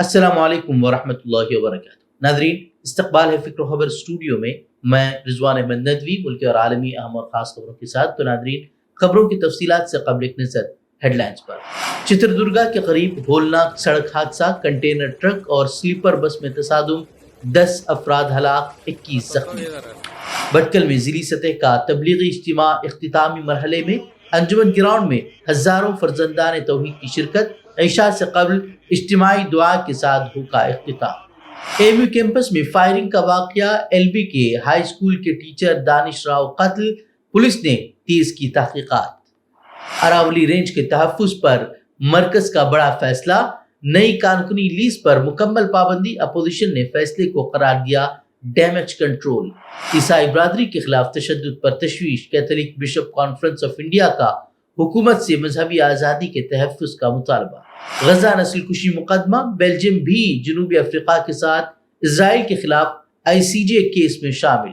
السلام علیکم ورحمۃ اللہ وبرکاتہ ناظرین، استقبال ہے فکر و خبر اسٹوڈیو میں۔ میں رضوان احمد ندوی ملکی اور عالمی اہم اور خاص خبروں کے ساتھ۔ تو ناظرین، خبروں کی تفصیلات سے قبل ایک نظر ہیڈ لائنز پر۔ چتردرگا کے قریب ہولناک سڑک حادثہ، کنٹینر ٹرک اور سلیپر بس میں تصادم، 10 افراد ہلاک، 21 زخمی۔ بٹکل میں ضلعی سطح کا تبلیغی اجتماع اختتامی مرحلے میں، انجمن گراؤنڈ میں ہزاروں فرزندان توحید کی شرکت، عشاء سے قبل اجتماعی دعا کے ساتھ ہوگا اختتام۔ اے ایم یو کیمپس میں فائرنگ کا واقعہ، ایل بی کے ہائی اسکول کے ٹیچر دانش راؤ قتل، پولیس نے تیز کی تحقیقات۔ اراولی رینج کے تحفظ پر مرکز کا بڑا فیصلہ، نئی کانکنی لیز پر مکمل پابندی، اپوزیشن نے فیصلے کو قرار دیا ڈیمیج کنٹرول۔ عیسائی برادری کے خلاف تشدد پر تشویش، Catholic bishop conference of India کا حکومت سے مذہبی آزادی کے تحفظ کا مطالبہ۔ غزہ نسل کشی مقدمہ، بیلجیم بھی جنوبی افریقہ کے ساتھ اسرائیل کے خلاف آئی سی جے کیس میں شامل۔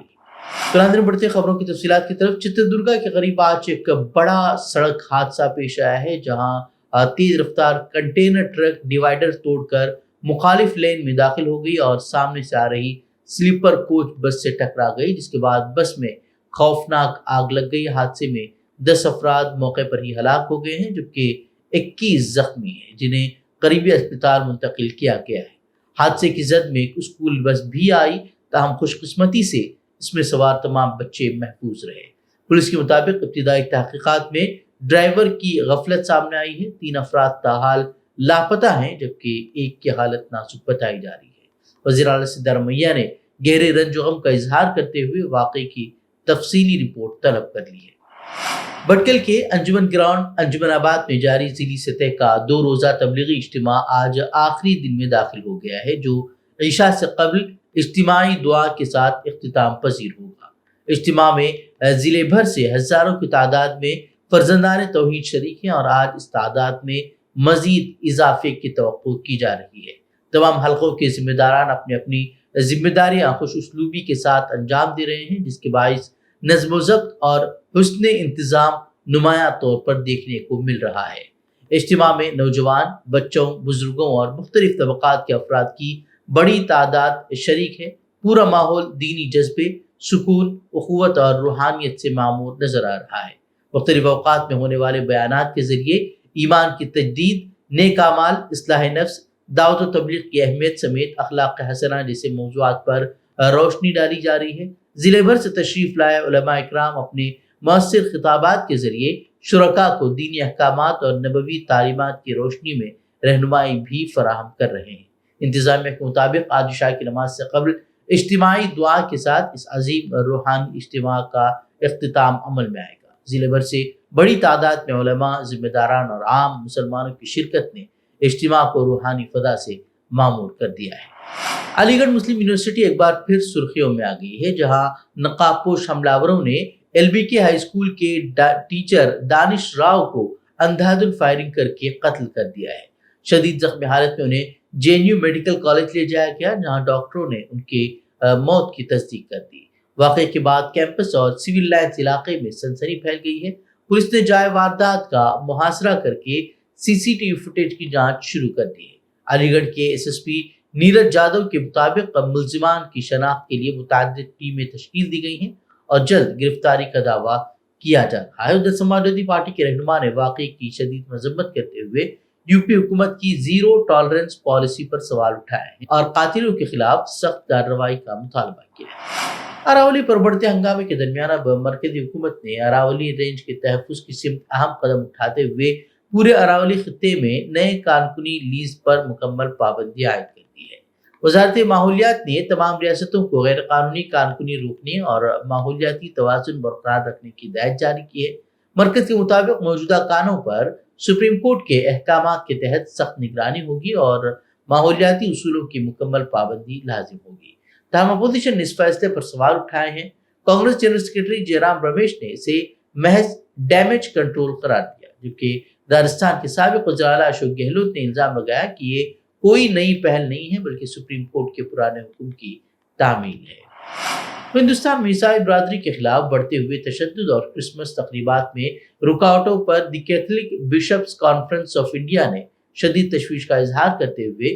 تو ناظرین، بڑھتے خبروں کی تفصیلات کی طرف۔ چتردرگا کے قریب آج ایک بڑا سڑک حادثہ پیش آیا ہے، جہاں تیز رفتار کنٹینر ٹرک ڈیوائیڈر توڑ کر مخالف لین میں داخل ہو گئی اور سامنے سے آ رہی سلیپر کوچ بس سے ٹکرا گئی، جس کے بعد بس میں خوفناک آگ لگ گئی۔ حادثے میں 10 افراد موقع پر ہی ہلاک ہو گئے ہیں، جبکہ 21 زخمی ہیں، جنہیں قریبی اسپتال منتقل کیا گیا ہے۔ حادثے کی زد میں ایک اسکول بس بھی آئی، تاہم خوش قسمتی سے اس میں سوار تمام بچے محفوظ رہے۔ پولیس کے مطابق ابتدائی تحقیقات میں ڈرائیور کی غفلت سامنے آئی ہے۔ 3 افراد تاحال لاپتہ ہیں، جبکہ ایک کی حالت نازک بتائی جا رہی ہے۔ وزیر اعلیٰ سدھارمیا میاں نے گہرے رنج و غم کا اظہار کرتے ہوئے واقعے کی تفصیلی رپورٹ طلب کر لی ہے۔ بٹکل کے انجمن گراؤنڈ انجمن آباد میں جاری ضلعی سطح کا 2 روزہ تبلیغی اجتماع آج آخری دن میں داخل ہو گیا ہے، جو عشاء سے قبل اجتماعی دعا کے ساتھ اختتام پذیر ہوگا۔ اجتماع میں ضلع بھر سے ہزاروں کی تعداد میں فرزندان توحید شریک ہیں اور آج اس تعداد میں مزید اضافے کی توقع کی جا رہی ہے۔ تمام حلقوں کے ذمہ داران اپنی اپنی ذمہ داریاں خوش اسلوبی کے ساتھ انجام دے رہے ہیں، جس کے باعث نظم و ضبط اور حسن انتظام نمایاں طور پر دیکھنے کو مل رہا ہے۔ اجتماع میں نوجوان، بچوں، بزرگوں اور مختلف طبقات کے افراد کی بڑی تعداد شریک ہے۔ پورا ماحول دینی جذبے، سکون، اخوت اور روحانیت سے معمور نظر آ رہا ہے۔ مختلف اوقات میں ہونے والے بیانات کے ذریعے ایمان کی تجدید، نیک اعمال، اصلاح نفس، دعوت و تبلیغ کی اہمیت سمیت اخلاق حسنہ جیسے موضوعات پر روشنی ڈالی جا رہی ہے۔ ضلع بھر سے تشریف لائے علماء اکرام اپنے مؤثر خطابات کے ذریعے شرکاء کو دینی احکامات اور نبوی تعلیمات کی روشنی میں رہنمائی بھی فراہم کر رہے ہیں۔ انتظامیہ کے مطابق آج عشاء کی نماز سے قبل اجتماعی دعا کے ساتھ اس عظیم روحانی اجتماع کا اختتام عمل میں آئے گا۔ ضلع بھر سے بڑی تعداد میں علماء، ذمہ داران اور عام مسلمانوں کی شرکت نے اجتماع کو روحانی فضا سے معمور کر دیا ہے۔ علی گڑھ مسلم یونیورسٹی ایک بار پھر سرخیوں میں آ گئی ہے، جہاں نقاب پوش حملہ آوروں نے ایل بی کے ہائی اسکول کے ٹیچر دانش راؤ کو اندھا دھند فائرنگ کر کے قتل کر دیا ہے۔ شدید زخمی حالت میں انہیں J N you medical college لے جایا گیا، جہاں ڈاکٹروں نے ان کے موت کی تصدیق کر دی۔ واقعے کے بعد کیمپس اور سول لائنز علاقے میں سنسنی پھیل گئی ہے۔ پولیس نے جائے واردات کا محاصرہ کر کے سی سی ٹی وی فوٹیج کی جانچ شروع کر دی ہے۔ علی گڑھ کے ایس ایس پی نیرج جادو کے مطابق ملزمان کی شناخت کے لیے متعدد ٹیمیں تشکیل دی گئی ہیں اور جلد گرفتاری کا دعویٰ کیا جا رہا ہے۔ ادھر سماجوادی پارٹی کے رہنما نے واقعے کی شدید مذمت کرتے ہوئے یو پی حکومت کی زیرو ٹالرنس پالیسی پر سوال اٹھائے ہیں اور قاتلوں کے خلاف سخت کارروائی کا مطالبہ کیا ہے۔ اراولی پر بڑھتے ہنگامے کے درمیان اب مرکزی حکومت نے اراولی رینج کے تحفظ کی سمت اہم قدم اٹھاتے ہوئے پورے اراولی خطے میں نئے کانکنی لیز پر مکمل پابندی عائد کر دی ہے۔ وزارت ماحولیات نے تمام ریاستوں کو غیر قانونی کانکنی روکنے اور ماحولیاتی توازن برقرار رکھنے کی ہدایت جاری کی ہے۔ مرکز کے مطابق موجودہ کانوں پر سپریم کورٹ کے احکامات کے تحت سخت نگرانی ہوگی اور ماحولیاتی اصولوں کی مکمل پابندی لازم ہوگی۔ تاہم اپوزیشن نے اس فیصلے پر سوال اٹھائے ہیں۔ کانگریس جنرل سیکرٹری جے رام رمیش نے اسے محض ڈیمیج کنٹرول قرار دیا، جبکہ راجستھان کے سابق وزیر اعلیٰ اشوک گہلوت نے الزام لگایا کہ یہ کوئی نئی پہل نہیں ہے بلکہ سپریم کورٹ کے پرانے حکم کی تعمیل ہے۔ ہندوستان میں عیسائی برادری کے خلاف بڑھتے ہوئے تشدد اور کرسمس تقریبات میں رکاوٹوں پر the Catholic bishops conference of India نے شدید تشویش کا اظہار کرتے ہوئے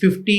50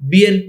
BNP